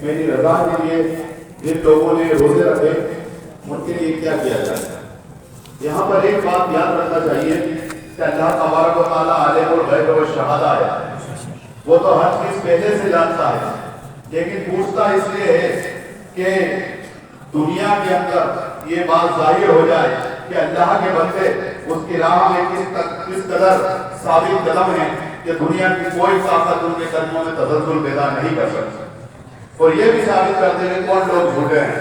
میری رضا کے لیے جن لوگوں نے روزے رکھے ان کے لیے کیا کیا جائے؟ یہاں پر ایک بات یاد رکھنا چاہیے کہ اللہ تبارک و تعالیٰ عالم الغیب و شہادہ ہے، وہ تو ہر چیز پہلے سے جانتا ہے، لیکن پوچھتا اس لیے ہے کہ دنیا کے اندر یہ بات ظاہر ہو جائے کہ اللہ کے بندے اس کی راہ میں کس قدر ثابت قدم ہیں کہ دنیا کی کوئی طاقت ان کے قدموں میں تزلزل پیدا نہیں کر سکتی، اور یہ بھی ثابت کرتے ہیں کون لوگ جھوٹے ہیں،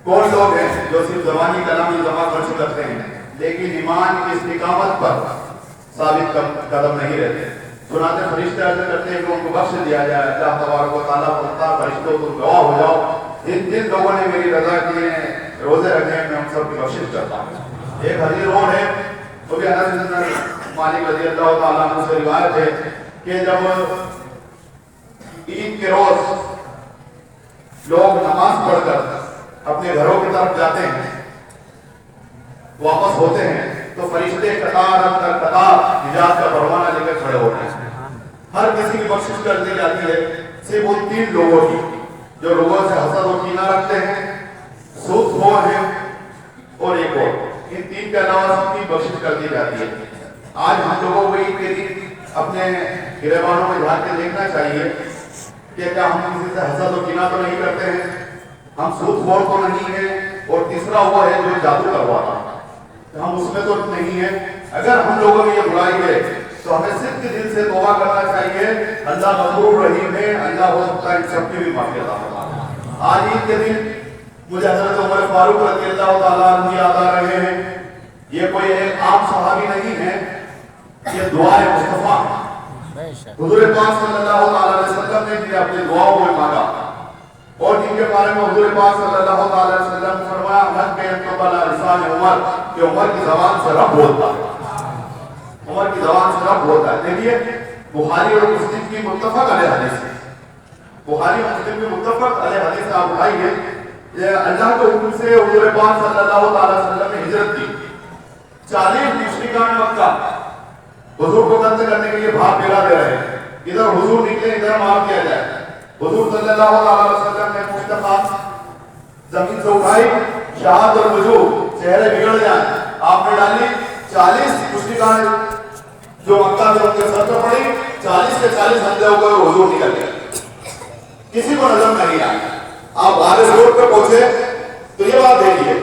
کون لوگ ہیں جو صرف زبانی کلامی جمع خرچ کرتے ہیں لیکن ایمان کی استقامت پر ثابت قدم نہیں رہتے۔ سناتے فرشتے عرض کرتے ہیں کہ ان کو بخش دیا جائے، اللہ تبارک و تعالیٰ فرماتا فرشتوں تم گواہ ہو جاؤ، جن لوگوں نے میری رضا کے لیے روزے رکھے ہیں میں ان سب کی بخشش کرتا ہوں۔ ایک حدیث اور ہے، وہ بھی انس بن مالک رضی اللہ تعالیٰ عنہ سے روایت ہے کہ جب عید کے روز لوگ نماز پڑھ کر اپنے گھروں کی طرف جاتے ہیں، واپس ہوتے ہیں تو فرشتے قطار اندر قطار نجات کا پروانہ لے کر کھڑے ہوتے ہیں، ہر کسی کی بخشش کر دی جاتی ہے صرف ان تین لوگوں کی جو لوگوں سے حسد و کینہ رکھتے ہیں، سود خور ہیں اور ایک اور، ان تین کے علاوہ سب کی بخشش کر دی جاتی ہے۔ آج ہم لوگوں کو عید کے دن اپنے گریبانوں میں جھانک کے دیکھنا چاہیے کہ کیا ہم کسی سے حسد و کینہ تو نہیں کرتے ہیں، ہم سود خور تو نہیں ہیں، اور تیسرا وہ ہے جو جادو کرواتا ہے، ہم اس میں تو نہیں ہیں۔ اگر ہم لوگوں میں یہ برائی ہے تو ہمیں صرف دل سے توبہ کرنا چاہیے، اللہ غفور رحیم ہے، اللہ ہو سکتا ہے ان سب کی بھی معافی عطا فرمائے۔ آج عید کے دن مجھے حضرت عمر فاروق رضی اللہ تعالیٰ عنہ یاد آ رہے ہیں، یہ کوئی ایک عام صحابی نہیں ہے، یہ دعائے مصطفیٰ حضور پاک صلی اللہ علیہ وسلم نے جنہیں اپنی دعاؤں میں مانگا، اور جن کے بارے میں حضور پاک صلی اللہ علیہ وسلم نے فرمایا من بین قبل لسان عمر، کہ عمر کی زبان سے رب بولتا ہے، عمر کی زبان سے رب بولتا ہے۔ دیکھیے بخاری اور مسلم کی متفق علیہ حدیث ہے، بخاری اور مسلم کی متفق علیہ حدیث آپ اٹھائی ہے، اللہ کے حکم سے حضور پاک صلی اللہ علیہ وسلم نے ہجرت کی، 40 مشرکان مکہ حضور کو قتل کرنے کے لیے بھاگ پھیلا دے رہے ہیں، ادھر حضور نکلے ادھر مار دیا جائے، حضور صلی اللہ علیہ وسلم نے مشتقات زمین سے اٹھائی، شہاد اور وجوہ چہرے بگڑ جائیں، آپ نے ڈالی، 40 مشرکان جو مکہ سے ان کے سر پر پڑی، 40 کے 40 حملے ہو گئے اور حضور نکل گئے، کسی کو نظر نہیں آئی۔ آپ بھارت روڈ پہ پہنچے تو یہ بات دیکھیے،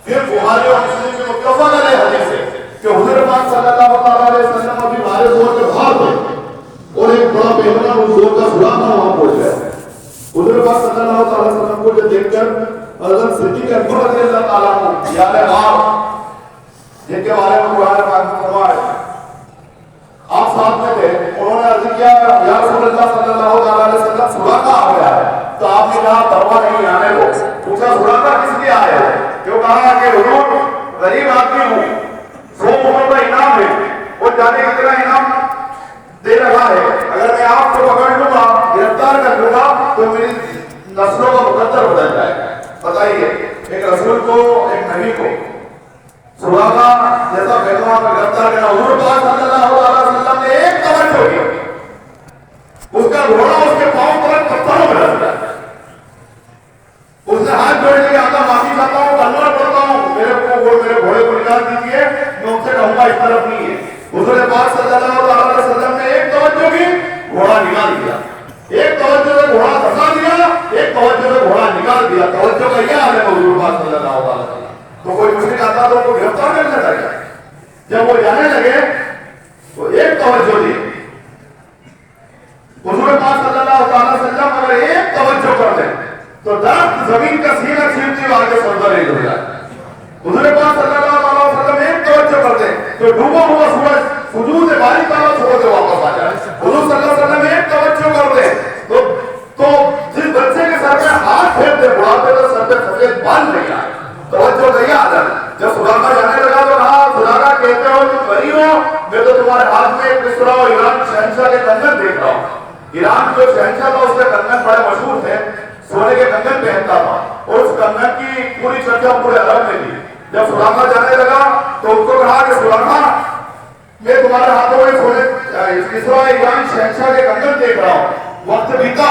پھر بخاری اور مسلم کے متفق علیہ حدیث ہے کہ حضور پاک صلی اللہ علیہ وسلم ابھی بھارت روڈ پہ باہر تھے اور ایک بڑا پہلوان اس زور کا سلاما وہاں پہنچ گیا، حضور پاک صلی اللہ علیہ وسلم کو جو دیکھ کر حضرت صدیق اکبر رضی اللہ تعالیٰ عنہ یاد غار جن کے بارے میں قرآن پاک میں فرمایا ہے، آپ ساتھ میں تھے، انہوں نے عرض کیا یا رسول اللہ صلی اللہ علیہ وسلم سراقہ آ گیا ہے، تو آپ نے کہا پرواہ نہیں آنے کو، پوچھا سراقہ کس لیے آیا ہے؟ جو کہا کہ حضور غریب آدمی ہوں، 100 عمر کا انعام ہے، وہ جانے کتنا انعام دے رہا ہے، اگر میں آپ کو پکڑ لوں گا گرفتار کر لوں گا تو میری نسلوں کا مقدر بدل جائے گا۔ بتائیے ایک رسول کو ایک نبی کو سراقہ جیسا پہلوان میں گرفتار کرنا، حضور پاک صلی اللہ علیہ وسلم نے ایک توجہ کی، اس کا گھوڑا اس کے پاؤں پر پتھروں میں ڈال دیا، اس نے ہاتھ جوڑ کے اللہ معافی چاہتا ہوں، کلمہ پڑھتا ہوں، میرے گھوڑے کو نکال دیجیے، میں ان سے کہوں گا اس طرف نہیں ہے۔ حضور پاک صلی اللہ علیہ وسلم نے ایک توجہ کی، گھوڑا نکال دیا، ایک توجہ سے گھوڑا دھسا دیا، ایک توجہ سے گھوڑا نکال دیا، توجہ کا یہ حال ہے حضور پاک صلی اللہ علیہ وسلم۔ تو کوئی مشرک آتا تو ان کو گرفتار کرنا چاہیے، جب وہ جانے لگے تو ایک توجہ دی، حضور پاک صلی اللہ علیہ وسلم اگر ایک توجہ کر دیں تو درخت زمین کا سینہ چھیلتی ہوئے آگے سجدہ ریز ہو جائے، حضور پاک صلی اللہ علیہ وسلم ایک توجہ کر دیں تو ڈوبا ہوا سورج سجود باری تعالیٰ چھوڑ کے واپس آ جائے، حضور صلی اللہ علیہ وسلم ایک توجہ کر دیں تو جس بچے کے سر میں ہاتھ پھیر دے بڑھاپے تو سر پہ سفید بال نہیں آئے، توجہ نہیں آ جائے۔ جب سراقہ جانے لگا تو کہا سراقہ کہتے ہو تم بری ہو، میں تو تمہارے ہاتھ میں ایک مصرع اور ایران شہنشاہ کے کنگن دیکھ رہا ہوں، ایران جو شہنشاہ تھا اس کے کنگن بڑے مشہور تھے، سونے کے کنگن پہنتا تھا اور اس کنگن کی پوری چرچا پورے عرب میں تھی۔ جب سراقہ جانے لگا تو اس کو کہا کہ سراقہ میں تمہارے ہاتھوں میں سونے مصرع ایران شہنشاہ کے کنگن دیکھ رہا ہوں، وقت بیتا